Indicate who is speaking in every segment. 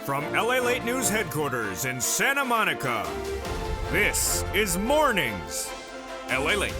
Speaker 1: From LALATE News headquarters in Santa Monica, this is Mornings LALATE.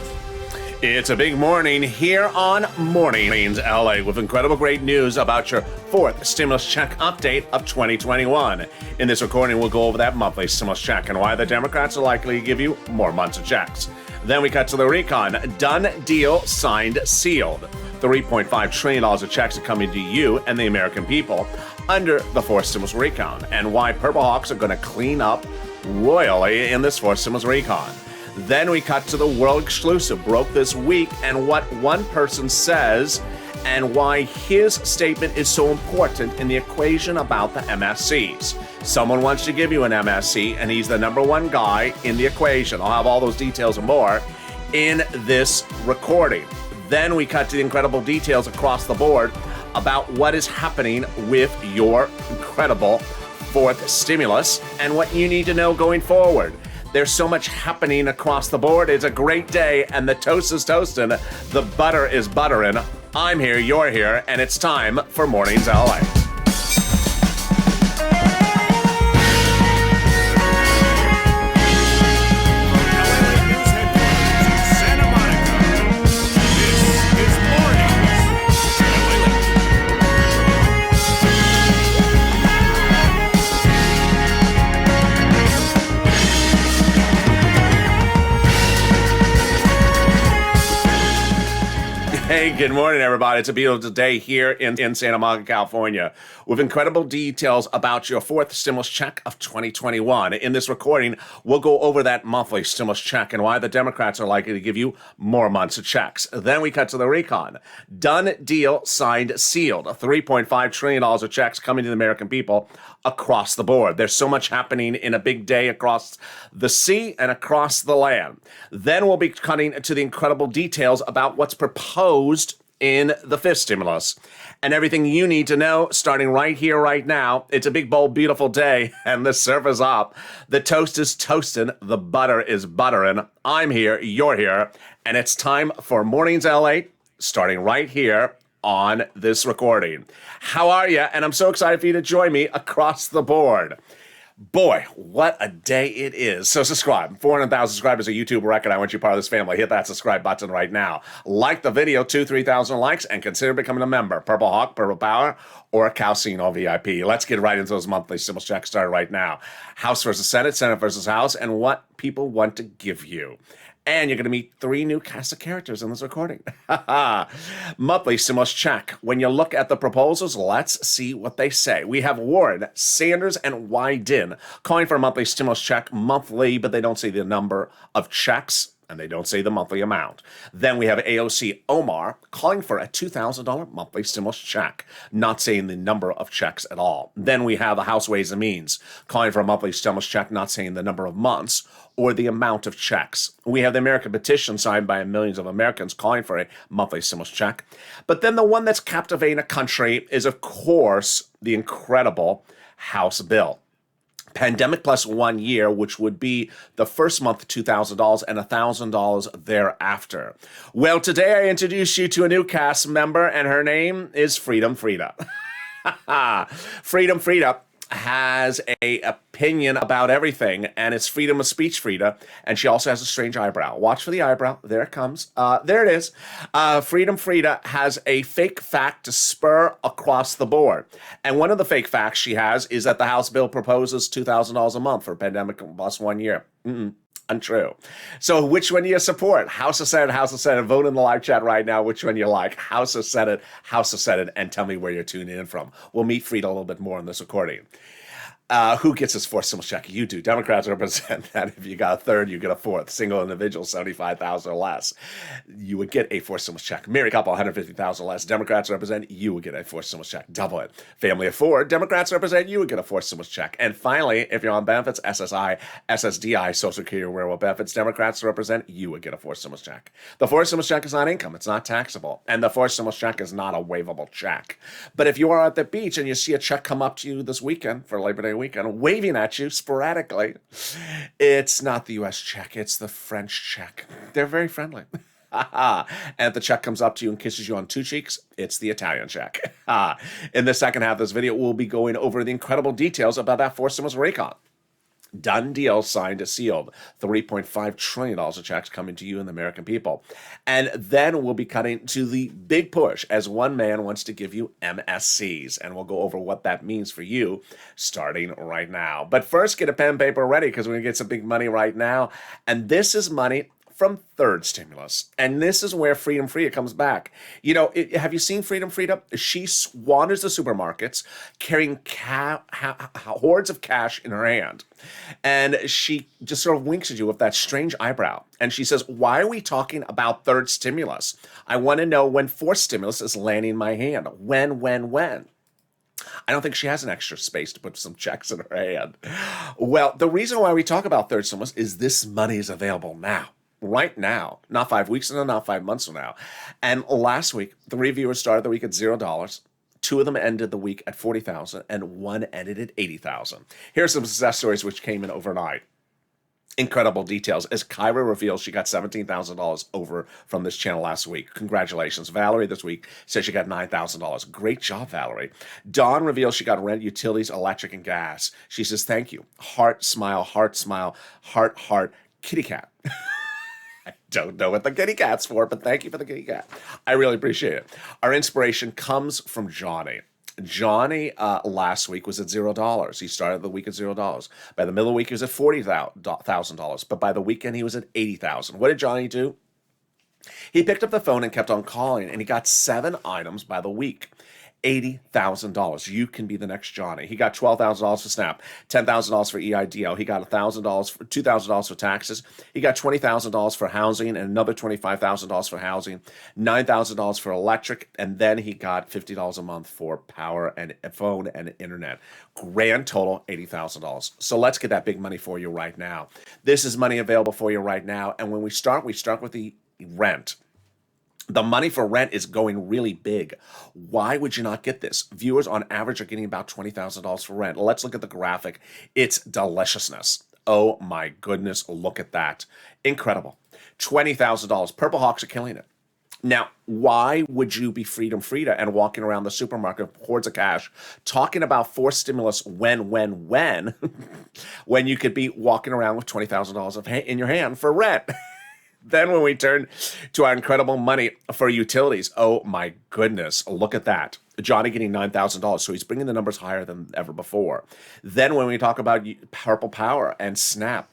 Speaker 2: It's a big morning here on Mornings LA with incredible great news about your fourth stimulus check update of 2021. In this recording, we'll go over that monthly stimulus check and why the Democrats are likely to give you more months of checks. Then we cut to the recon. Done deal, signed, sealed. $3.5 trillion of checks are coming to you and the American people under the fourth stimulus recon, and why Purple Hawks are going to clean up royally in this fourth stimulus recon. Then we cut to the world exclusive broke this week and what one person says and why his statement is so important in the equation about the MSCs. Someone wants to give you an MSC and he's the number one guy in the equation. I'll have all those details and more in this recording. Then we cut to the incredible details across the board about what is happening with your incredible fourth stimulus and what you need to know going forward. There's so much happening across the board. It's a great day, and the toast is toasting. The butter is buttering. I'm here, you're here, and it's time for Mornings LA. Hey, good morning, everybody. It's a beautiful day here in Santa Monica, California, with incredible details about your fourth stimulus check of 2021. In this recording, we'll go over that monthly stimulus check and why the Democrats are likely to give you more months of checks. Then we cut to the recon. Done deal, signed, sealed. $3.5 trillion of checks coming to the American people across the board. There's so much happening in a big day across the sea and across the land. Then we'll be cutting to the incredible details about what's proposed in the fifth stimulus and everything you need to know starting right here, right now. It's a big, bold, beautiful day, and the surf is up. The toast is toasting. The butter is buttering. I'm here, you're here, and it's time for Mornings LA starting right here on this recording. How are you? And I'm so excited for you to join me across the board. Boy, what a day it is. So subscribe. 400,000 subscribers, a YouTube record. I want you part of this family. Hit that subscribe button right now. Like the video, 3,000 likes, and consider becoming a member. Purple Hawk, Purple Power, or a Calcino VIP. Let's get right into those monthly stimulus checks started right now. House versus Senate, Senate versus House, and what people want to give you. And you're going to meet three new cast of characters in this recording. Monthly stimulus check. When you look at the proposals, let's see what they say. We have Warren, Sanders, and Wyden calling for a monthly stimulus check monthly, but they don't say the number of checks, and they don't say the monthly amount. Then we have AOC Omar calling for a $2,000 monthly stimulus check, not saying the number of checks at all. Then we have the House Ways and Means calling for a monthly stimulus check, not saying the number of months or the amount of checks. We have the American petition signed by millions of Americans calling for a monthly stimulus check. But then the one that's captivating a country is, of course, the incredible House bill. Pandemic plus 1 year, which would be the first month $2,000 and $1,000 thereafter. Well, today I introduce you to a new cast member, and her name is Freedom Frida. Freedom Frida has a opinion about everything, and it's freedom of speech Frida, and she also has a strange eyebrow. Watch for the eyebrow. There it comes. There it is. Freedom Frida has a fake fact to spur across the board, and one of the fake facts she has is that the House bill proposes $2,000 a month for pandemic plus 1 year. Untrue. So which one do you support? House or Senate, House or Senate? Vote in the live chat right now which one you like. House or Senate, House or Senate, and tell me where you're tuning in from. We'll meet Frida a little bit more in this recording. Who gets his fourth stimulus check? You do. Democrats represent that. If you got a third, you get a fourth. Single individual, $75,000 or less, you would get a fourth stimulus check. Married couple, $150,000 or less. Democrats represent, you would get a fourth stimulus check. Double it. Family of four, Democrats represent, you would get a fourth stimulus check. And finally, if you're on benefits, SSI, SSDI, Social Security Wearable Benefits, Democrats represent, you would get a fourth stimulus check. The fourth stimulus check is not income. It's not taxable. And the fourth stimulus check is not a waivable check. But if you are at the beach and you see a check come up to you this weekend for Labor Day weekend, waving at you sporadically, it's not the U.S. check. It's the French check. They're very friendly. And if the check comes up to you and kisses you on two cheeks, it's the Italian check. In the second half of this video, we'll be going over the incredible details about that fourth stimulus recon. Done deal, signed, sealed. $3.5 trillion of checks coming to you and the American people. And then we'll be cutting to the big push as one man wants to give you MSCs. And we'll go over what that means for you starting right now. But first, get a pen and paper ready because we're going to get some big money right now. And this is money from third stimulus. And this is where Freedom Frida comes back. You know, have you seen Freedom Frida? She wanders the supermarkets carrying hordes of cash in her hand. And she just sort of winks at you with that strange eyebrow. And she says, why are we talking about third stimulus? I want to know when fourth stimulus is landing in my hand. When? I don't think she has an extra space to put some checks in her hand. Well, the reason why we talk about third stimulus is this money is available now. Right now, not 5 weeks from now, not 5 months from now. And last week, 3 viewers started the week at $0. 2 of them ended the week at $40,000, and 1 ended at $80,000. Here are some success stories which came in overnight. Incredible details. As Kyra reveals, she got $17,000 over from this channel last week. Congratulations. Valerie this week says she got $9,000. Great job, Valerie. Dawn reveals she got rent, utilities, electric, and gas. She says, thank you. Heart, smile, heart, kitty cat. I don't know what the kitty cat's for, but thank you for the kitty cat. I really appreciate it. Our inspiration comes from Johnny. Johnny last week was at $0. He started the week at $0. By the middle of the week, he was at $40,000. But by the weekend, he was at $80,000. What did Johnny do? He picked up the phone and kept on calling, and he got 7 items by the week. $80,000. You can be the next Johnny. He got $12,000 for SNAP, $10,000 for EIDL. He got $2,000 for taxes. He got $20,000 for housing and another $25,000 for housing, $9,000 for electric, and then he got $50 a month for power and phone and internet. Grand total, $80,000. So let's get that big money for you right now. This is money available for you right now. And when we start with the rent. The money for rent is going really big. Why would you not get this? Viewers on average are getting about $20,000 for rent. Let's look at the graphic. It's deliciousness. Oh my goodness, look at that. Incredible. $20,000. Purple Hawks are killing it. Now, why would you be Freedom Frida and walking around the supermarket with hordes of cash talking about fourth stimulus when you could be walking around with $20,000 in your hand for rent? Then when we turn to our incredible money for utilities, oh my goodness, look at that. Johnny getting $9,000, so he's bringing the numbers higher than ever before. Then when we talk about Purple Power and SNAP,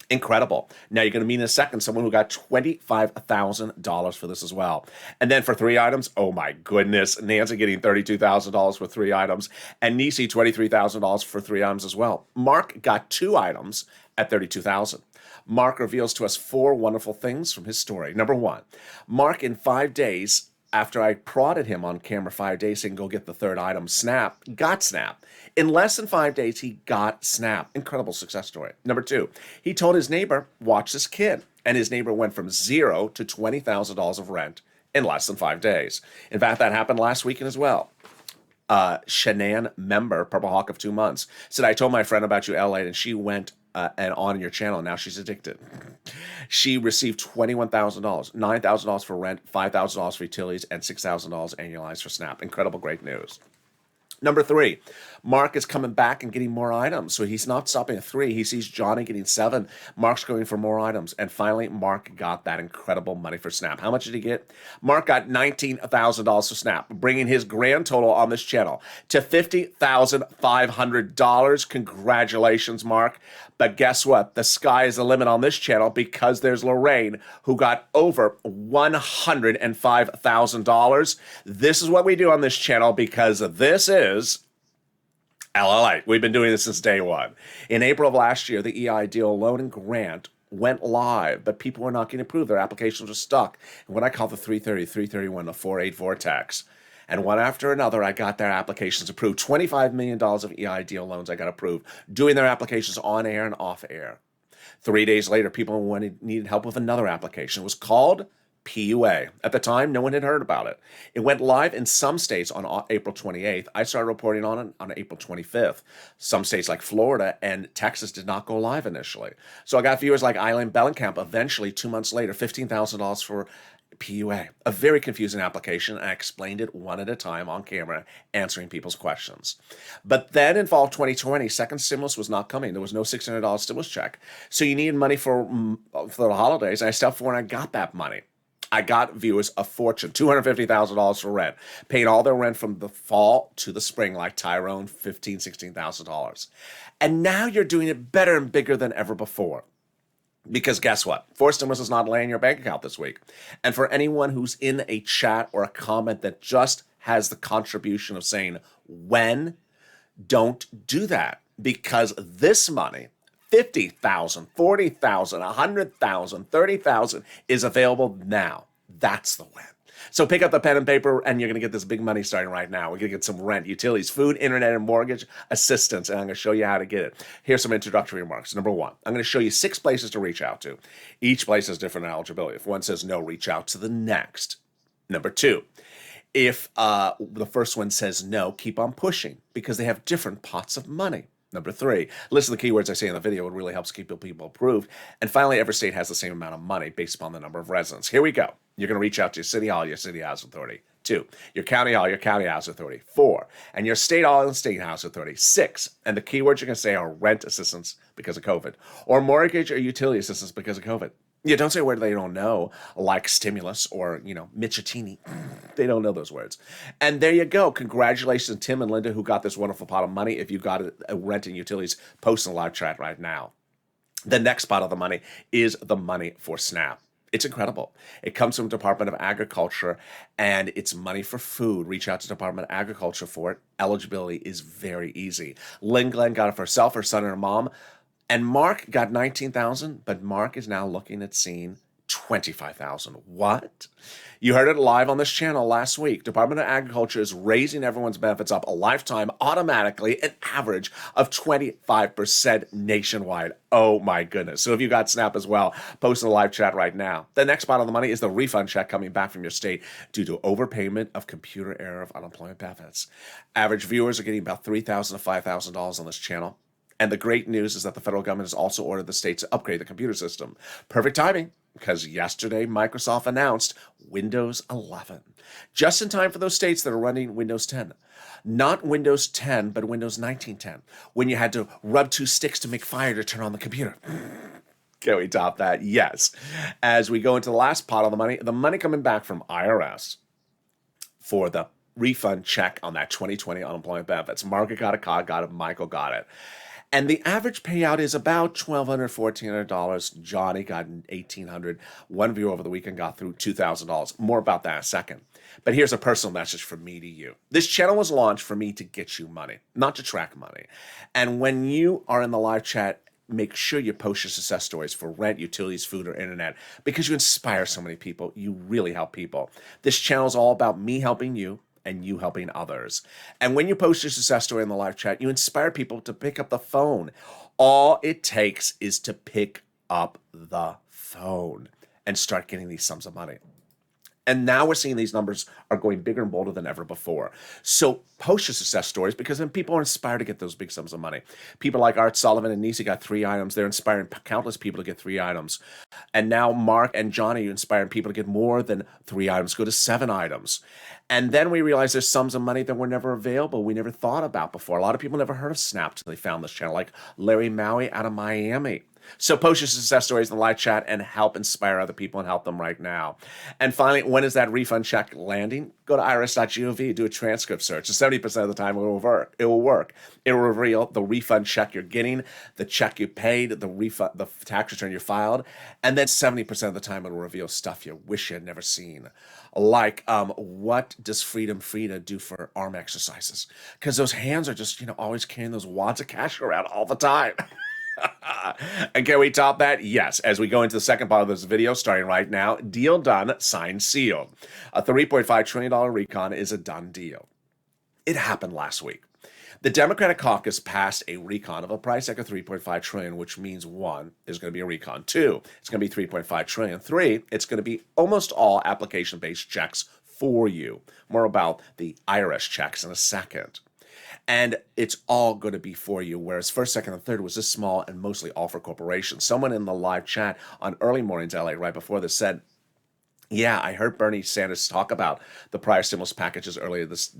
Speaker 2: incredible. Now you're going to meet in a second someone who got $25,000 for this as well. And then for 3 items, oh my goodness, Nancy getting $32,000 for 3 items, and Nisi $23,000 for 3 items as well. Mark got 2 items at $32,000. Mark reveals to us 4 wonderful things from his story. Number 1, Mark in 5 days, after I prodded him on camera 5 days saying go get the 3rd item, SNAP, got SNAP. In less than 5 days, he got SNAP. Incredible success story. Number 2, he told his neighbor, watch this kid. And his neighbor went from $0 to $20,000 of rent in less than 5 days. In fact, that happened last weekend as well. Shanann member, Purple Hawk of 2 months, said, I told my friend about you, LALATE, and she went and on your channel, and now she's addicted. She received $21,000, $9,000 for rent, $5,000 for utilities, and $6,000 annualized for SNAP. Incredible, great news. Number 3, Mark is coming back and getting more items. So he's not stopping at 3. He sees Johnny getting 7. Mark's going for more items. And finally, Mark got that incredible money for SNAP. How much did he get? Mark got $19,000 for SNAP, bringing his grand total on this channel to $50,500. Congratulations, Mark. But guess what? The sky is the limit on this channel because there's Lorraine who got over $105,000. This is what we do on this channel because this is LALATE. We've been doing this since day one. In April of last year, the EIDL loan and grant went live, but people were not getting approved. Their applications were stuck. And what I call the 330, 331, the 48 vortex. And one after another, I got their applications approved. $25 million of EIDL loans I got approved, doing their applications on air and off air. 3 days later, people needed help with another application. It was called PUA. At the time, no one had heard about it. It went live in some states on April 28th. I started reporting on it on April 25th. Some states like Florida and Texas did not go live initially. So I got viewers like Eileen Bellenkamp, eventually 2 months later, $15,000 for PUA. A very confusing application. I explained it one at a time on camera, answering people's questions. But then in fall of 2020, second stimulus was not coming. There was no $600 stimulus check. So you needed money for the holidays. And I stepped forward and I got that money. I got viewers a fortune, $250,000 for rent, paying all their rent from the fall to the spring, like Tyrone, $15,000, $16,000. And now you're doing it better and bigger than ever before. Because guess what? Forced stimulus is not laying in your bank account this week. And for anyone who's in a chat or a comment that just has the contribution of saying when, don't do that. Because this money, $50,000, $40,000, $100,000, $30,000 is available now. That's the win. So pick up the pen and paper, and you're going to get this big money starting right now. We're going to get some rent, utilities, food, internet, and mortgage assistance, and I'm going to show you how to get it. Here's some introductory remarks. Number one, I'm going to show you 6 places to reach out to. Each place has different eligibility. If one says no, reach out to the next. Number 2, if the first one says no, keep on pushing, because they have different pots of money. Number 3, listen to the keywords I say in the video. It really helps keep people approved. And finally, every state has the same amount of money based upon the number of residents. Here we go. You're going to reach out to your city hall, your city housing authority. 2, your county hall, your county housing authority. 4, and your state hall and state housing authority. 6, and the keywords you're going to say are rent assistance because of COVID, or mortgage or utility assistance because of COVID. You don't say a word they don't know, like stimulus or, Michitini. They don't know those words. And there you go. Congratulations, Tim and Linda, who got this wonderful pot of money. If you got a rent and utilities, post in the live chat right now. The next pot of the money is the money for SNAP. It's incredible. It comes from Department of Agriculture, and it's money for food. Reach out to Department of Agriculture for it. Eligibility is very easy. Lynn Glenn got it for herself, her son, and her mom. And Mark got $19,000, but Mark is now looking at seeing $25,000. What? You heard it live on this channel last week. Department of Agriculture is raising everyone's benefits up a lifetime automatically, an average of 25% nationwide. Oh my goodness. So if you got SNAP as well, post in the live chat right now. The next part of the money is the refund check coming back from your state due to overpayment of computer error of unemployment benefits. Average viewers are getting about $3,000 to $5,000 on this channel. And the great news is that the federal government has also ordered the states to upgrade the computer system. Perfect timing, because yesterday Microsoft announced Windows 11. Just in time for those states that are running Windows 10. Not Windows 10, but Windows 1910, when you had to rub 2 sticks to make fire to turn on the computer. Can we top that? Yes. As we go into the last pot of the money coming back from IRS for the refund check on that 2020 unemployment benefits. Margaret got it, Todd got it, Michael got it. And the average payout is about $1,200, $1,400. Johnny got $1,800. One viewer over the weekend got through $2,000. More about that in a second. But here's a personal message from me to you. This channel was launched for me to get you money, not to track money. And when you are in the live chat, make sure you post your success stories for rent, utilities, food, or internet, because you inspire so many people. You really help people. This channel is all about me helping you and you helping others. And when you post your success story in the live chat, you inspire people to pick up the phone. All it takes is to pick up the phone and start getting these sums of money. And now we're seeing these numbers are going bigger and bolder than ever before. So post your success stories, because then people are inspired to get those big sums of money. People like Art Sullivan and Nisi got 3 items. They're inspiring countless people to get 3 items. And now Mark and Johnny are inspiring people to get more than 3 items, go to 7 items. And then we realize there's sums of money that were never available, we never thought about before. A lot of people never heard of Snap till they found this channel, like Larry Maui out of Miami. So post your success stories in the live chat and help inspire other people and help them right now. And finally, when is that refund check landing? Go to irs.gov, do a transcript search. And 70% of the time it will work. It will reveal the refund check you're getting, the check you paid, the refund, the tax return you filed, and then 70% of the time it will reveal stuff you wish you had never seen. Like, what does Freedom Frida do for arm exercises? Because those hands are just, always carrying those wads of cash around all the time. And can we top that? Yes. As we go into the second part of this video, starting right now, deal done, signed, sealed. A $3.5 trillion recon is a done deal. It happened last week. The Democratic caucus passed a recon of a price tag of $3.5 trillion, which means one, there's going to be a recon. Two, it's going to be $3.5 trillion. Three, it's going to be almost all application-based checks for you. More about the IRS checks in a second. And it's all going to be for you, whereas first, second, and third was this small and mostly all for corporations. Someone in the live chat on Early Mornings LA right before this said, yeah, I heard Bernie Sanders talk about the prior stimulus packages earlier this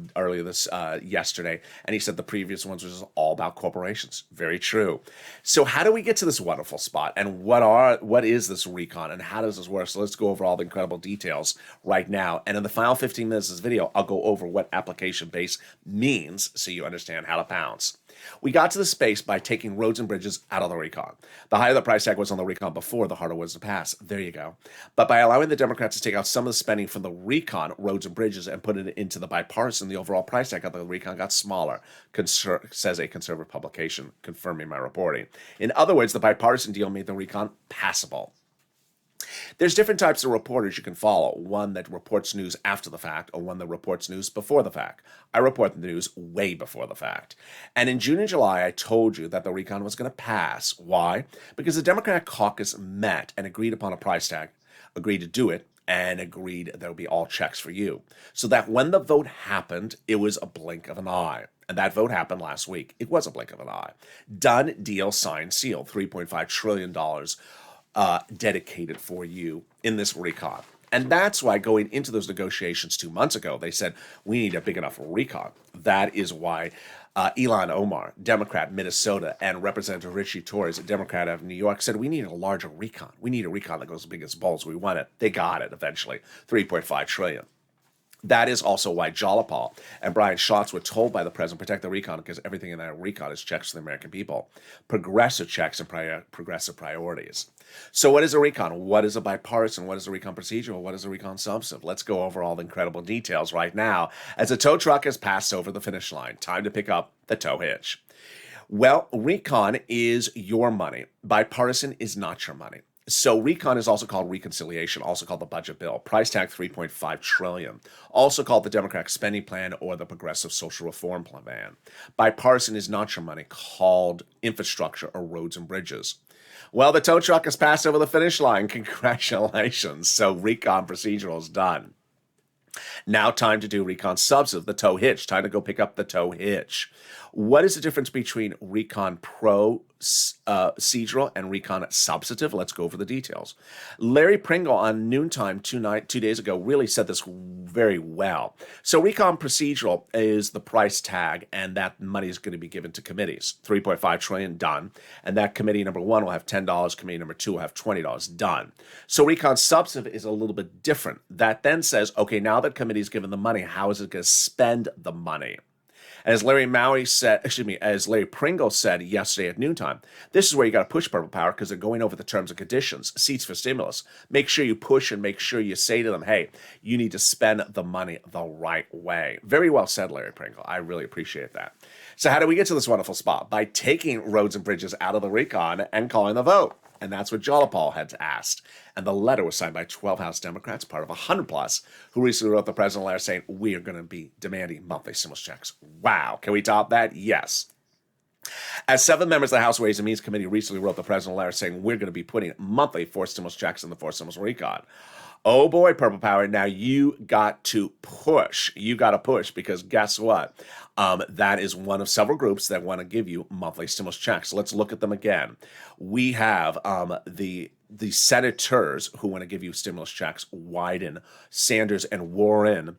Speaker 2: yesterday, and he said the previous ones was all about corporations. Very true. So how do we get to this wonderful spot, and what is this recon, and how does this work? So let's go over all the incredible details right now. And in the final 15 minutes of this video, I'll go over what application base means so you understand how to pounce. We got to the space by taking roads and bridges out of the recon. The higher the price tag was on the recon before, the harder it was to pass. There you go. But by allowing the Democrats to take out some of the spending from the recon, roads and bridges, and put it into the bipartisan, the overall price tag of the recon got smaller, says a conservative publication, confirming my reporting. In other words, the bipartisan deal made the recon passable. There's different types of reporters you can follow. One that reports news after the fact, or one that reports news before the fact. I report the news way before the fact. And in June and July, I told you that the recon was going to pass. Why? Because the Democratic caucus met and agreed upon a price tag, agreed to do it, and agreed there would be all checks for you. So that when the vote happened, it was a blink of an eye. And that vote happened last week. It was a blink of an eye. Done, deal, signed, sealed. $3.5 trillion dedicated for you in this recon. And that's why going into those negotiations 2 months ago, they said, we need a big enough recon. That is why Ilhan Omar, Democrat, Minnesota, and Representative Richie Torres, a Democrat of New York, said we need a larger recon. We need a recon that goes as big as balls. We want it. They got it eventually, $3.5 trillion. That is also why Jalopal and Brian Schatz were told by the president, protect the recon, because everything in that recon is checks for the American people. Progressive checks and progressive priorities. So what is a recon? What is a bipartisan? What is a recon procedural? What is a recon substantive? Let's go over all the incredible details right now as the tow truck has passed over the finish line. Time to pick up the tow hitch. Well, recon is your money. Bipartisan is not your money. So recon is also called reconciliation, also called the budget bill. Price tag $3.5 trillion, also called the Democratic spending plan or the progressive social reform plan. Bipartisan is not your money, called infrastructure or roads and bridges. Well, the tow truck has passed over the finish line. Congratulations. So recon procedural is done. Now time to do recon substantive, the tow hitch. Time to go pick up the tow hitch. What is the difference between recon procedural and recon substantive? Let's go over the details. Larry Pringle on Noontime 2 days ago really said this very well. So recon procedural is the price tag, and that money is going to be given to committees. $3.5 trillion done. And that committee number 1 will have $10. Committee number 2 will have $20 done. So recon substantive is a little bit different. That then says, okay, now that committee is given the money, how is it going to spend the money? As Larry Pringle said yesterday at noontime, this is where you got to push Purple Power because they're going over the terms and conditions, seats for stimulus. Make sure you push and make sure you say to them, hey, you need to spend the money the right way. Very well said, Larry Pringle. I really appreciate that. So how do we get to this wonderful spot? By taking roads and bridges out of the recon and calling the vote. And that's what Jalopal had asked. And the letter was signed by 12 House Democrats, part of 100 plus, who recently wrote the president a letter saying, we are going to be demanding monthly stimulus checks. Wow. Can we top that? Yes. As 7 members of the House Ways and Means Committee recently wrote the president a letter saying, we're going to be putting monthly forced stimulus checks in the forced stimulus recon. Oh boy, Purple Power, now you got to push. You got to push because guess what? That is one of several groups that want to give you monthly stimulus checks. Let's look at them again. We have the senators who want to give you stimulus checks, Wyden, Sanders, and Warren.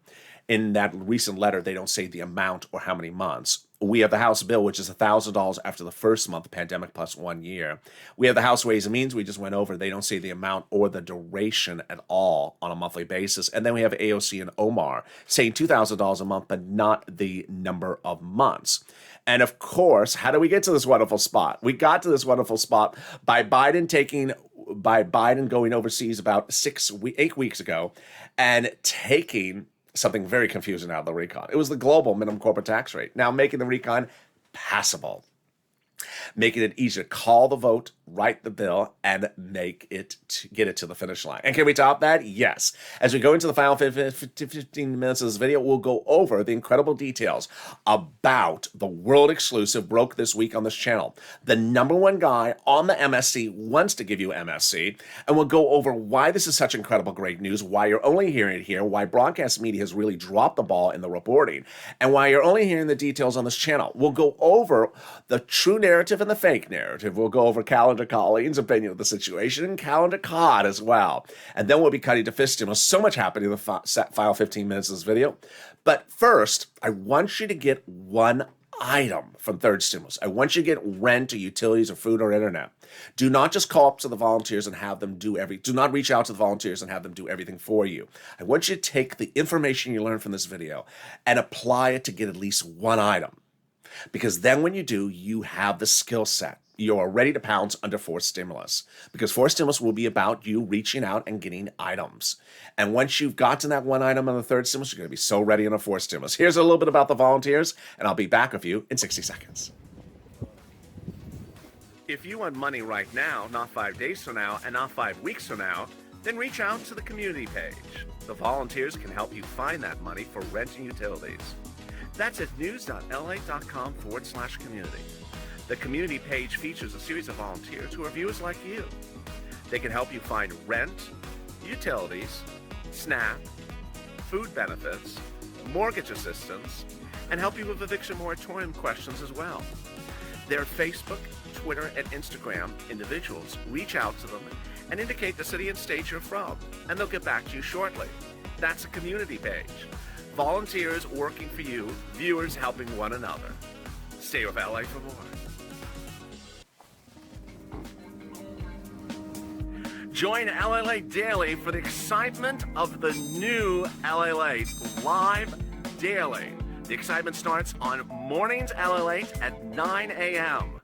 Speaker 2: In that recent letter, they don't say the amount or how many months. We have the House bill, which is $1,000 after the first month, pandemic plus 1 year. We have the House Ways and Means we just went over. They don't say the amount or the duration at all on a monthly basis. And then we have AOC and Omar saying $2,000 a month, but not the number of months. And of course, how do we get to this wonderful spot? We got to this wonderful spot by Biden going overseas about 8 weeks ago and taking something very confusing out of the recon. It was the global minimum corporate tax rate, now making the recon passable. making it easier to call the vote, write the bill, and get it to the finish line. And can we top that? Yes. As we go into the final 15 minutes of this video, we'll go over the incredible details about the world exclusive broke this week on this channel. The #1 guy on the MSC wants to give you MSC, and we'll go over why this is such incredible great news, why you're only hearing it here, why broadcast media has really dropped the ball in the reporting, and why you're only hearing the details on this channel. We'll go over the true narrative and the fake narrative. We'll go over Calendar Colleen's opinion of the situation and Calendar Cod as well. And then we'll be cutting to fist stimulus. So much happening in the final 15 minutes of this video. But first, I want you to get one item from third stimulus. I want you to get rent or utilities or food or internet. Do not just call up to the volunteers and have them do not reach out to the volunteers and have them do everything for you. I want you to take the information you learned from this video and apply it to get at least one item. Because then when you do, you have the skill set. You are ready to pounce under fourth stimulus, because fourth stimulus will be about you reaching out and getting items. And once you've gotten that one item on the third stimulus, you're going to be so ready on a fourth stimulus. Here's a little bit about the volunteers, and I'll be back with you in 60 seconds. If you want money right now, not 5 days from now, and not 5 weeks from now, then reach out to the community page. The volunteers can help you find that money for rent and utilities. That's at news.la.com/community. The community page features a series of volunteers who are viewers like you. They can help you find rent, utilities, SNAP, food benefits, mortgage assistance, and help you with eviction moratorium questions as well. Their Facebook, Twitter, and Instagram individuals reach out to them and indicate the city and state you're from, and they'll get back to you shortly. That's a community page. Volunteers working for you, viewers helping one another. Stay with LA for more. Join LALATE Daily for the excitement of the new LALATE live daily. The excitement starts on Mornings LALATE at 9 a.m.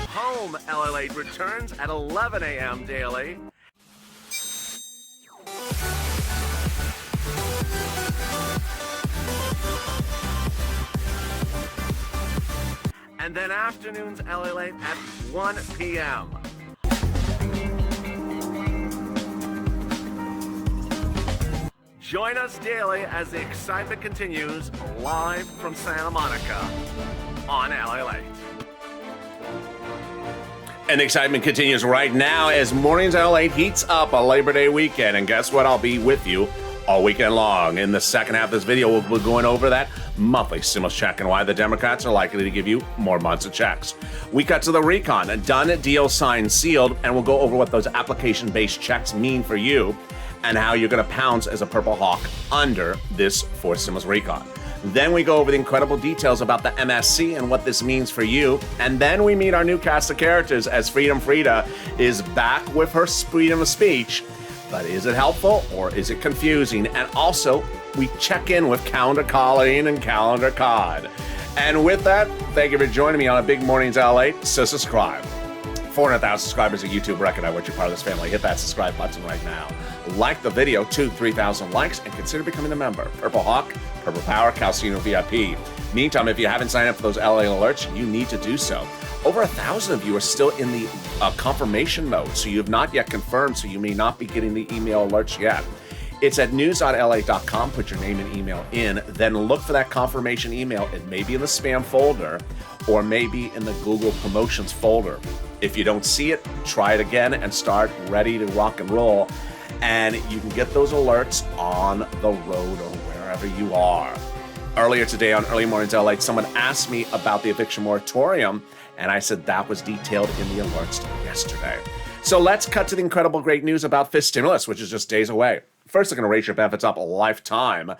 Speaker 2: Home LALATE returns at 11 a.m. daily. And then afternoons LALATE at 1 p.m. Join us daily as the excitement continues live from Santa Monica on LALATE. And the excitement continues right now as Mornings LALATE heats up a Labor Day weekend. And guess what? I'll be with you all weekend long. In the second half of this video, we'll be going over that monthly stimulus check and why the Democrats are likely to give you more months of checks. We cut to the recon, a done deal signed, sealed, and we'll go over what those application-based checks mean for you and how you're going to pounce as a Purple Hawk under this fourth stimulus recon. Then we go over the incredible details about the MSC and what this means for you. And then we meet our new cast of characters as Freedom Frida is back with her freedom of speech. But is it helpful or is it confusing? And also, we check in with Calendar Colleen and Calendar Cod. And with that, thank you for joining me on a Big Mornings LALATE. So subscribe. 400,000 subscribers at YouTube record. I want you part of this family. Hit that subscribe button right now. Like the video, 2,000-3,000 likes, and consider becoming a member. Purple Hawk, Purple Power, Calcino VIP. Meantime, if you haven't signed up for those LA alerts, you need to do so. Over 1,000 of you are still in the confirmation mode, so you have not yet confirmed, so you may not be getting the email alerts yet. It's at news.la.com. Put your name and email in, then look for that confirmation email. It may be in the spam folder or maybe in the Google Promotions folder. If you don't see it, try it again and start ready to rock and roll. And you can get those alerts on the road or wherever you are. Earlier today on Early Mornings LALATE, someone asked me about the eviction moratorium, and I said that was detailed in the alerts yesterday. So let's cut to the incredible great news about fifth stimulus, which is just days away. First, they're going to raise your benefits up a lifetime.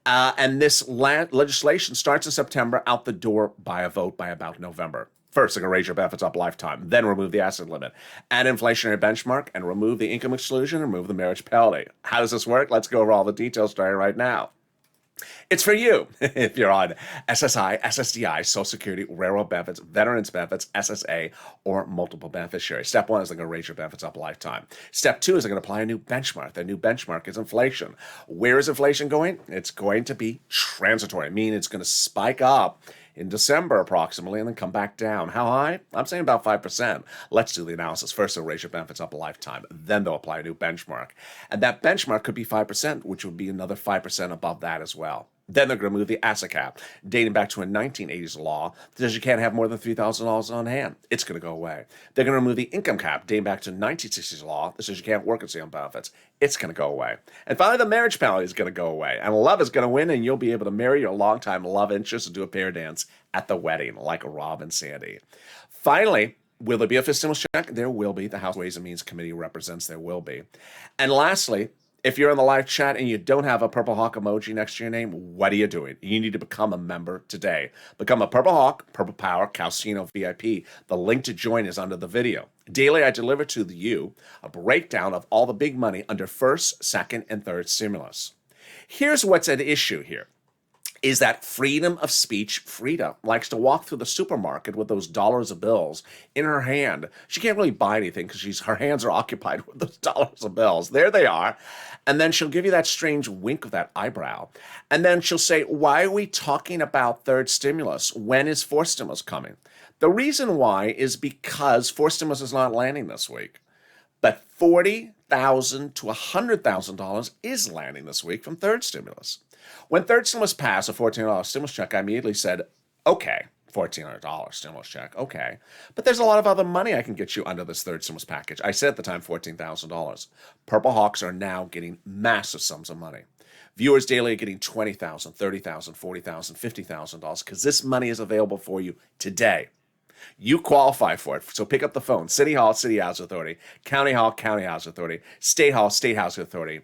Speaker 2: And this legislation starts in September, out the door by a vote by about November. First, they're going to raise your benefits up a lifetime, then remove the asset limit, add inflationary benchmark, and remove the income exclusion, remove the marriage penalty. How does this work? Let's go over all the details starting right now. It's for you if you're on SSI, SSDI, Social Security, Railroad benefits, Veterans benefits, SSA, or multiple beneficiaries. Step 1 is they're going to raise your benefits up a lifetime. Step 2 is they're going to apply a new benchmark. The new benchmark is inflation. Where is inflation going? It's going to be transitory, meaning it's going to spike up in December approximately and then come back down. How high? I'm saying about 5%. Let's do the analysis. First, they'll raise your benefits up a lifetime. Then they'll apply a new benchmark. And that benchmark could be 5%, which would be another 5% above that as well. Then they're going to move the asset cap, dating back to a 1980s law that says you can't have more than $3,000 on hand. It's going to go away. They're going to remove the income cap, dating back to a 1960s law that says you can't work and stay on benefits. It's going to go away. And finally, the marriage penalty is going to go away. And love is going to win, and you'll be able to marry your longtime love interest and do a pair dance at the wedding, like Rob and Sandy. Finally, will there be a fifth stimulus check? There will be. The House Ways and Means Committee represents there will be. And lastly, if you're in the live chat and you don't have a Purple Hawk emoji next to your name, what are you doing? You need to become a member today. Become a Purple Hawk, Purple Power, Calcino VIP. The link to join is under the video. Daily, I deliver to you a breakdown of all the big money under first, second, and third stimulus. Here's what's at issue here. Is that freedom of speech. Frida likes to walk through the supermarket with those dollars of bills in her hand. She can't really buy anything because her hands are occupied with those dollars of bills. There they are. And then she'll give you that strange wink of that eyebrow. And then she'll say, why are we talking about third stimulus? When is fourth stimulus coming? The reason why is because fourth stimulus is not landing this week. But $40,000 to $100,000 is landing this week from third stimulus. When third stimulus passed, a $1,400 stimulus check, I immediately said, okay, $1,400 stimulus check, okay. But there's a lot of other money I can get you under this third stimulus package. I said at the time $14,000. Purple Hawks are now getting massive sums of money. Viewers daily are getting $20,000, $30,000, $40,000, $50,000 because this money is available for you today. You qualify for it. So pick up the phone. City Hall, City Housing Authority. County Hall, County Housing Authority. State Hall, State Housing Authority.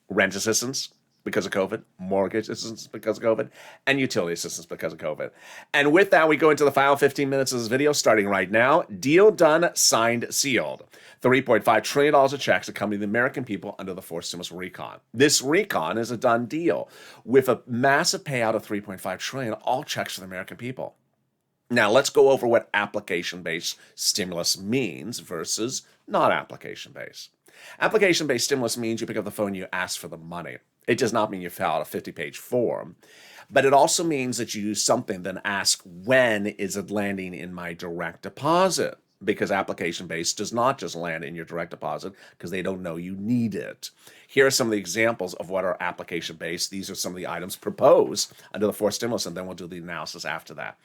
Speaker 2: Rent assistance because of COVID. Mortgage assistance because of COVID. And utility assistance because of COVID. And with that, we go into the final 15 minutes of this video starting right now. Deal done, signed, sealed. $3.5 trillion of checks accompanying the American people under the fourth stimulus recon. This recon is a done deal with a massive payout of $3.5 trillion, all checks for the American people. Now, let's go over what application-based stimulus means versus not application-based. Application-based stimulus means you pick up the phone and you ask for the money. It does not mean you fill out a 50-page form, but it also means that you do something, then ask, when is it landing in my direct deposit? Because application-based does not just land in your direct deposit because they don't know you need it. Here are some of the examples of what are application-based. These are some of the items proposed under the fourth stimulus, and then we'll do the analysis after that.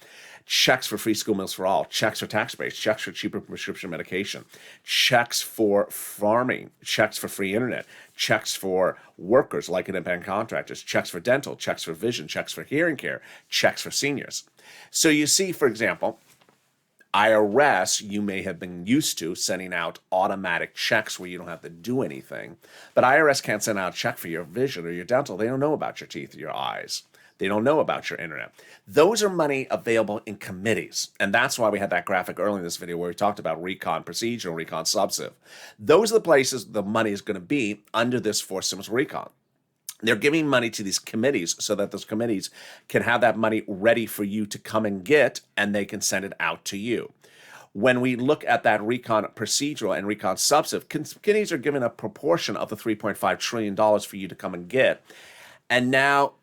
Speaker 2: Checks for free school meals for all, checks for tax breaks, checks for cheaper prescription medication, checks for farming, checks for free internet, checks for workers like independent contractors, checks for dental, checks for vision, checks for hearing care, checks for seniors. So you see, for example, IRS, you may have been used to sending out automatic checks where you don't have to do anything. But IRS can't send out a check for your vision or your dental. They don't know about your teeth or your eyes. They don't know about your internet. Those are money available in committees. And that's why we had that graphic early in this video where we talked about recon procedural, recon substantive. Those are the places the money is going to be under this fourth stimulus recon. They're giving money to these committees so that those committees can have that money ready for you to come and get, and they can send it out to you. When we look at that recon procedural and recon substantive, committees are given a proportion of the $3.5 trillion for you to come and get. And now,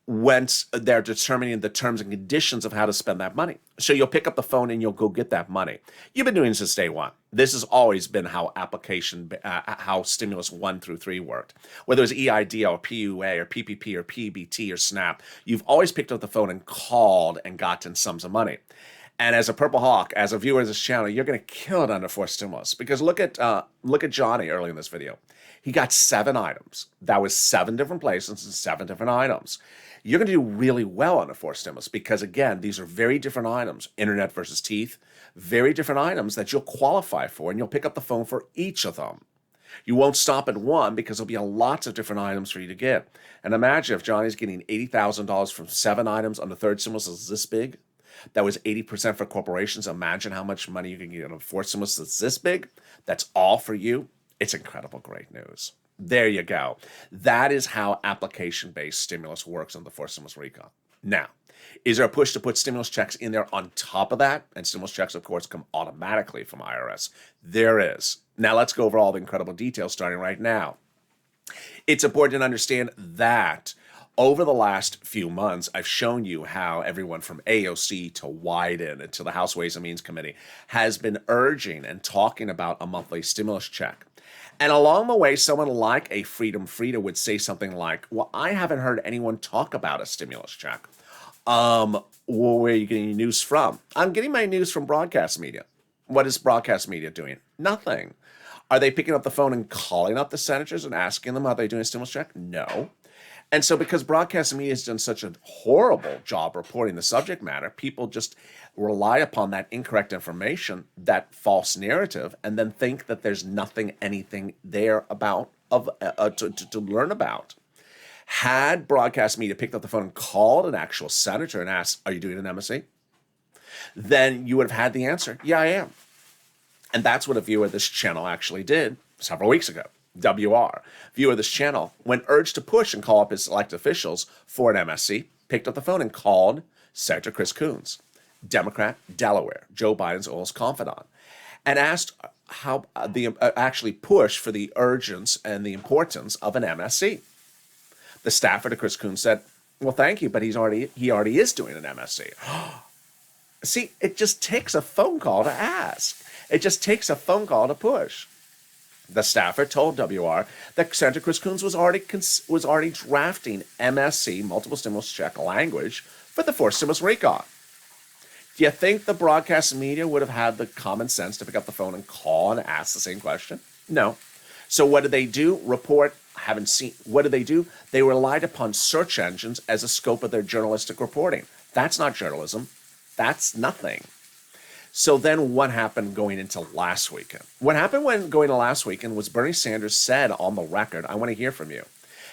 Speaker 2: once they're determining the terms and conditions of how to spend that money. So you'll pick up the phone and you'll go get that money. You've been doing this since day one. This has always been how how stimulus 1 through 3 worked. Whether it was EID or PUA or PPP or PBT or SNAP, you've always picked up the phone and called and gotten sums of money. And as a Purple Hawk, as a viewer of this channel, you're going to kill it under fourth stimulus. Because look at Johnny early in this video. He got 7 items. That was 7 different places and 7 different items. You're going to do really well on a fourth stimulus because, again, these are very different items. Internet versus teeth, very different items that you'll qualify for, and you'll pick up the phone for each of them. You won't stop at one because there'll be lots of different items for you to get. And imagine if Johnny's getting $80,000 from 7 items on the third stimulus is this big. That was 80% for corporations. Imagine how much money you can get on a fourth stimulus that's this big. That's all for you. It's incredible great news. There you go. That is how application-based stimulus works on the fourth stimulus recon. Now, is there a push to put stimulus checks in there on top of that? And stimulus checks, of course, come automatically from IRS. There is. Now let's go over all the incredible details starting right now. It's important to understand that over the last few months, I've shown you how everyone from AOC to Wyden and to the House Ways and Means Committee has been urging and talking about a monthly stimulus check. And along the way, someone like a Freedom Frida would say something like, well, I haven't heard anyone talk about a stimulus check. Well, where are you getting your news from? I'm getting my news from broadcast media. What is broadcast media doing? Nothing. Are they picking up the phone and calling up the senators and asking them, are they doing a stimulus check? No. And so because broadcast media has done such a horrible job reporting the subject matter, people just rely upon that incorrect information, that false narrative, and then think that there's anything there about to learn about. Had broadcast media picked up the phone and called an actual senator and asked, are you doing an MSC? Then you would have had the answer, yeah, I am. And that's what a viewer of this channel actually did several weeks ago. WR, viewer of this channel, when urged to push and call up his elected officials for an MSC, picked up the phone and called Senator Chris Coons, Democrat, Delaware, Joe Biden's oldest confidant, and asked how actually push for the urgence and the importance of an MSC. The staffer to Chris Coons said, well, thank you, but he already is doing an MSC. See, it just takes a phone call to ask. It just takes a phone call to push. The staffer told WR that Senator Chris Coons was already drafting MSC, multiple stimulus check language, for the fourth stimulus recon. Do you think the broadcast media would have had the common sense to pick up the phone and call and ask the same question? No. So what did they do? What did they do? They relied upon search engines as a scope of their journalistic reporting. That's not journalism. That's nothing. So then what happened going into last weekend? What happened when going to last weekend was Bernie Sanders said on the record, I want to hear from you.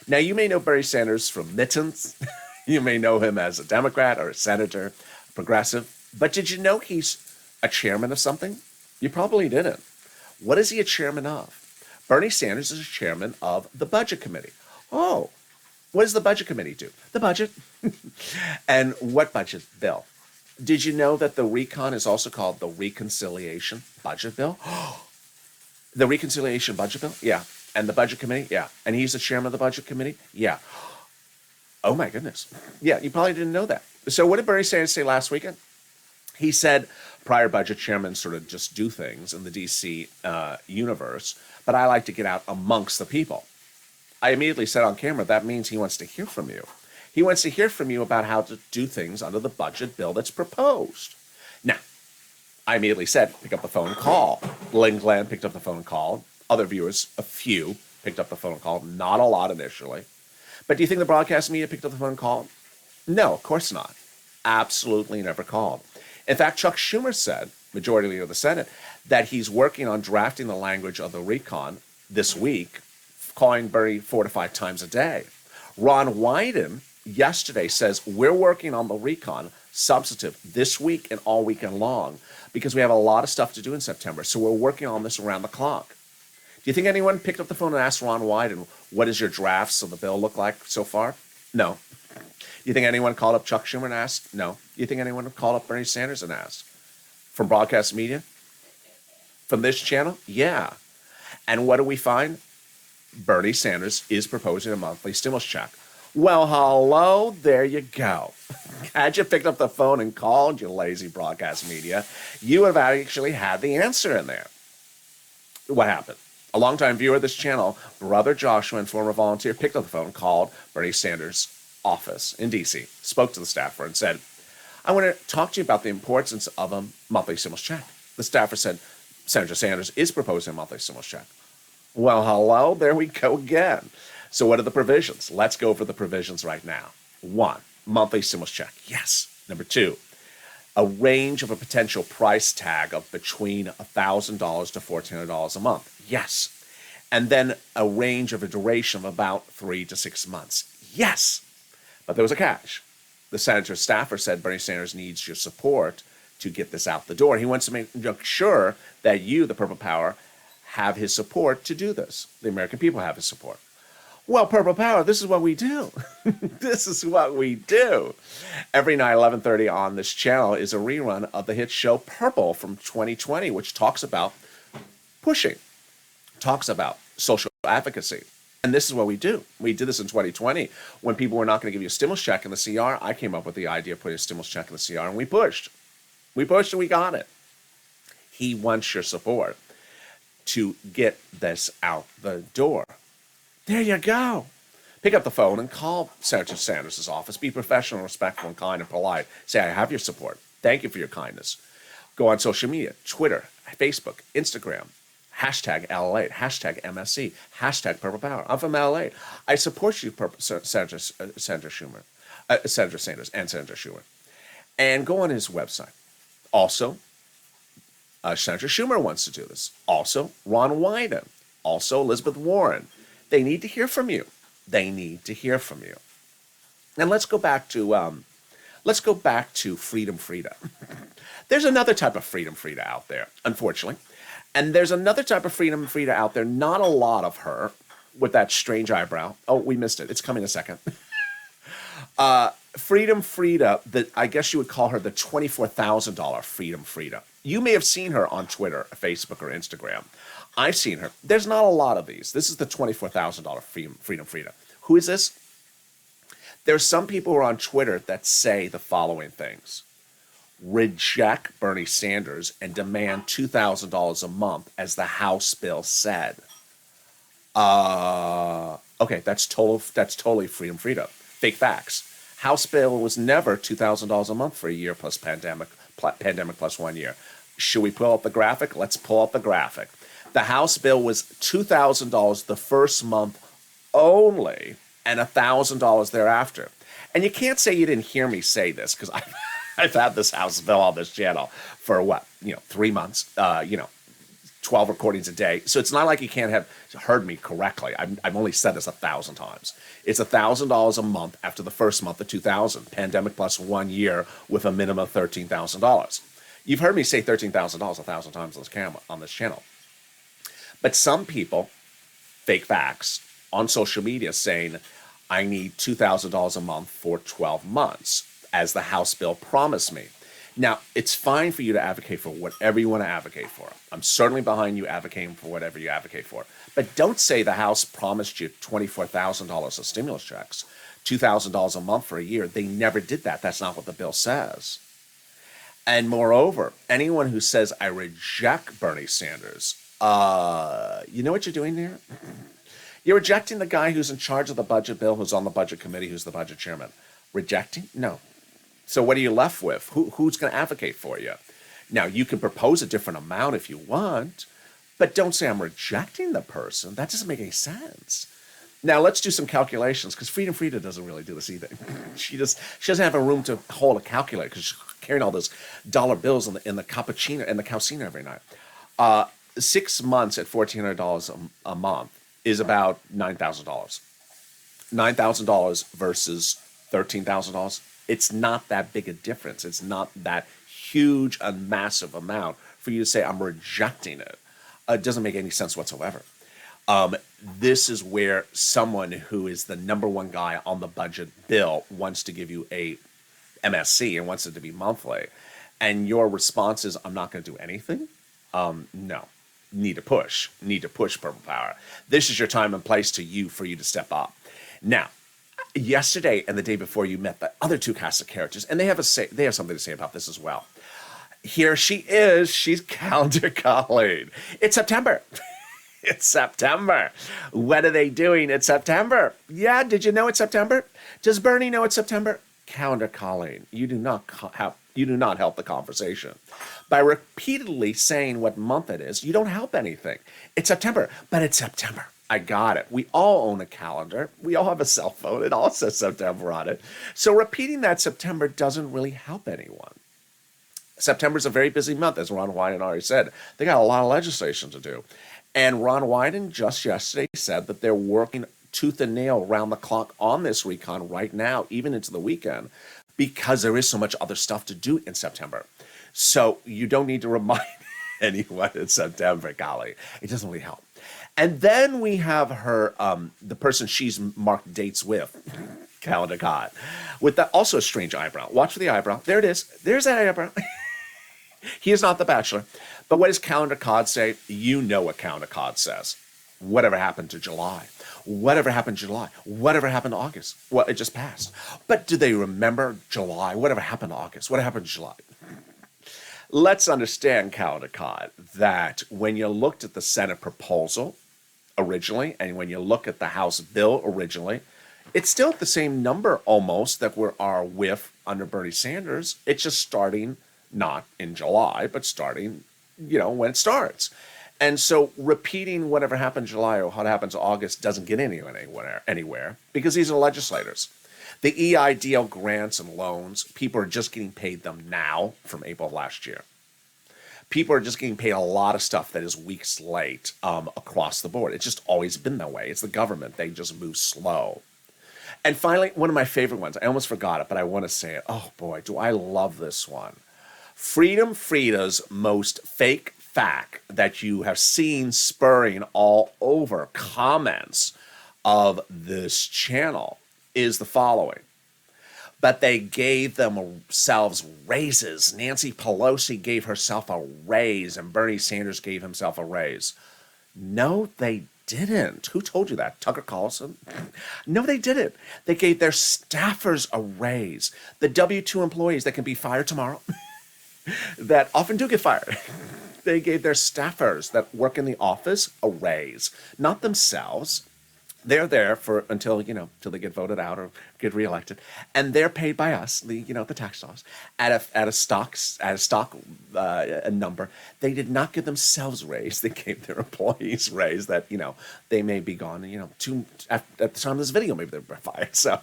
Speaker 2: Now, you may know Bernie Sanders from Mittens. You may know him as a Democrat or a senator, progressive. But did you know he's a chairman of something? You probably didn't. What is he a chairman of? Bernie Sanders is a chairman of the Budget Committee. Oh, what does the Budget Committee do? The budget. And what budget bill? Did you know that the recon is also called the Reconciliation Budget Bill? The Reconciliation Budget Bill? Yeah. And the Budget Committee? Yeah. And he's the chairman of the Budget Committee? Yeah. Oh, my goodness. Yeah, you probably didn't know that. So what did Bernie Sanders say last weekend? He said prior budget chairmen sort of just do things in the D.C. Universe, but I like to get out amongst the people. I immediately said on camera, that means he wants to hear from you. He wants to hear from you about how to do things under the budget bill that's proposed. Now, I immediately said, pick up the phone and call. Lynn Glenn picked up the phone and called. Other viewers, a few, picked up the phone and called. Not a lot initially. But do you think the broadcast media picked up the phone and called? No, of course not. Absolutely never called. In fact, Chuck Schumer said, Majority Leader of the Senate, that he's working on drafting the language of the recon this week, calling Bernie 4 to 5 times a day. Ron Wyden yesterday says, we're working on the recon substantive this week and all weekend long because we have a lot of stuff to do in September. So we're working on this around the clock. Do you think anyone picked up the phone and asked Ron Wyden, what does your drafts of the bill look like so far? No. You think anyone called up Chuck Schumer and asked? No. You think anyone called up Bernie Sanders and asked? From broadcast media? From this channel? Yeah. And what do we find? Bernie Sanders is proposing a monthly stimulus check. Well, hello, there you go. Had you picked up the phone and called, you lazy broadcast media, you would have actually had the answer in there. What happened? A longtime viewer of this channel, Brother Joshua and former volunteer, picked up the phone, called Bernie Sanders' office in D.C., spoke to the staffer and said, I want to talk to you about the importance of a monthly stimulus check. The staffer said, Senator Sanders is proposing a monthly stimulus check. Well, hello, there we go again. So what are the provisions? Let's go over the provisions right now. 1, monthly stimulus check. Yes. Number 2, a range of a potential price tag of between $1,000 to $1,400 a month. Yes. And then a range of a duration of about 3 to 6 months. Yes. But there was a catch. The senator's staffer said Bernie Sanders needs your support to get this out the door. He wants to make sure that you, the Purple Power, have his support to do this. The American people have his support. Well, Purple Power, this is what we do. This is what we do. Every night, 11:30 on this channel is a rerun of the hit show Purple from 2020, which talks about pushing, talks about social advocacy. And this is what we do. We did this in 2020. When people were not going to give you a stimulus check in the CR, I came up with the idea of putting a stimulus check in the CR, and we pushed. We pushed and we got it. He wants your support to get this out the door. There you go. Pick up the phone and call Senator Sanders' office. Be professional, respectful, and kind and polite. Say, I have your support. Thank you for your kindness. Go on social media, Twitter, Facebook, Instagram, hashtag LALATE, hashtag MSC, hashtag Purple Power. I'm from LA. I support you, Senator Schumer, Senator Sanders and Senator Schumer. And go on his website. Also, Senator Schumer wants to do this. Also, Ron Wyden. Also, Elizabeth Warren. They need to hear from you. They need to hear from you. And let's go back to Freedom Frida. There's another type of Freedom Frida out there, unfortunately. And there's another type of Freedom Frida out there, not a lot of her, with that strange eyebrow. Oh, we missed it. It's coming in a second. Freedom Frida, I guess you would call her the $24,000 Freedom Frida. You may have seen her on Twitter, Facebook, or Instagram. I've seen her. There's not a lot of these. This is the $24,000 Freedom Frida. Who is this? There's some people who are on Twitter that say the following things. Reject Bernie Sanders and demand $2,000 a month, as the House bill said. Okay, that's totally Freedom Frida. Fake facts. House bill was never $2,000 a month for a year plus pandemic plus 1 year. Should we pull up the graphic? Let's pull up the graphic. The House bill was $2,000 the first month only, and $1,000 thereafter. And you can't say you didn't hear me say this, because I've had this House bill on this channel for 3 months, 12 recordings a day. So it's not like you can't have heard me correctly. I've only said this 1,000 times. It's $1,000 a month after the first month of 2000, pandemic plus 1 year with a minimum of $13,000. You've heard me say $13,000 1,000 times on this channel. But some people, fake facts, on social media saying, I need $2,000 a month for 12 months, as the House bill promised me. Now, it's fine for you to advocate for whatever you want to advocate for. I'm certainly behind you advocating for whatever you advocate for. But don't say the House promised you $24,000 of stimulus checks, $2,000 a month for a year. They never did that. That's not what the bill says. And moreover, anyone who says, I reject Bernie Sanders, you know what you're doing there? You're rejecting the guy who's in charge of the budget bill, who's on the budget committee, who's the budget chairman. Rejecting? No. So what are you left with? Who's going to advocate for you? Now, you can propose a different amount if you want, but don't say I'm rejecting the person. That doesn't make any sense. Now, let's do some calculations, because Freedom Frida doesn't really do this either. She doesn't have a room to hold a calculator, because she's carrying all those dollar bills in the cappuccino and the calcina every night. 6 months at $1,400 a month is about $9,000. $9,000 versus $13,000. It's not that big a difference. It's not that huge a massive amount for you to say I'm rejecting it. It doesn't make any sense whatsoever. This is where someone who is the number one guy on the budget bill wants to give you a MSC and wants it to be monthly, and your response is, I'm not going to do anything? No. Need to push, Purple Power. This is your time and place for you to step up. Now, yesterday and the day before, you met the other two cast of characters, and they have something to say about this as well. Here she is. She's Calendar Colleen. It's September. It's September. What are they doing? It's September. Yeah, did you know it's September? Does Bernie know it's September? Calendar Colleen, you do not help the conversation. By repeatedly saying what month it is, you don't help anything. It's September, but it's September. I got it. We all own a calendar. We all have a cell phone. It all says September on it. So repeating that September doesn't really help anyone. September is a very busy month, as Ron Wyden already said. They got a lot of legislation to do. And Ron Wyden just yesterday said that they're working tooth and nail around the clock on this recon right now, even into the weekend, because there is so much other stuff to do in September. So you don't need to remind anyone in September, golly. It doesn't really help. And then we have her, the person she's marked dates with, Calendar God, with that also a strange eyebrow. Watch for the eyebrow. There it is. There's that eyebrow. He is not the Bachelor. But what does Calendar Cod say? You know what Calendar Cod says. Whatever happened to July? Whatever happened to July? Whatever happened to August? Well, it just passed. But do they remember July? Whatever happened to August? What happened to July? Let's understand, Calendar Cod, that when you looked at the Senate proposal originally, and when you look at the House bill originally, it's still at the same number almost that we are with under Bernie Sanders. It's just starting not in July, but starting, when it starts. And so repeating whatever happened in July or what happens in August doesn't get anyone anywhere because these are legislators. The EIDL grants and loans, people are just getting paid them now from April of last year. People are just getting paid a lot of stuff that is weeks late across the board. It's just always been that way. It's the government. They just move slow. And finally, one of my favorite ones, I almost forgot it, but I want to say it. Oh boy, do I love this one. Freedom Frida's most fake fact that you have seen spurring all over comments of this channel is the following. But they gave themselves raises. Nancy Pelosi gave herself a raise and Bernie Sanders gave himself a raise. No, they didn't. Who told you that? Tucker Carlson? No, they didn't. They gave their staffers a raise. The W-2 employees that can be fired tomorrow that often do get fired. They gave their staffers that work in the office a raise, not themselves. They're there for until they get voted out or get reelected, and they're paid by us, the tax dollars, at a stock number. They did not give themselves raise. They gave their employees raise that they may be gone. At the time of this video, maybe they were fired. So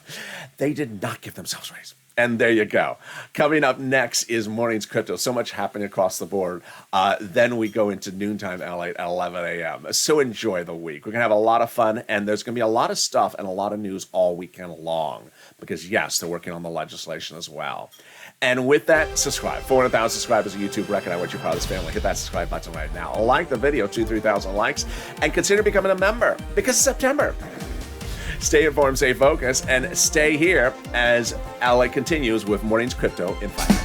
Speaker 2: they did not give themselves raise. And there you go. Coming up next is Morning's Crypto. So much happening across the board. Then we go into noontime LA at 11 a.m. So enjoy the week. We're going to have a lot of fun, and there's going to be a lot of stuff and a lot of news all weekend long. Because, yes, they're working on the legislation as well. And with that, subscribe. 400,000 subscribers on YouTube record. I want you part of this family. Hit that subscribe button right now. Like the video, 2,000-3,000 likes. And consider becoming a member because it's September. Stay informed, stay focused, and stay here as LA continues with Morning's Crypto in 5 minutes.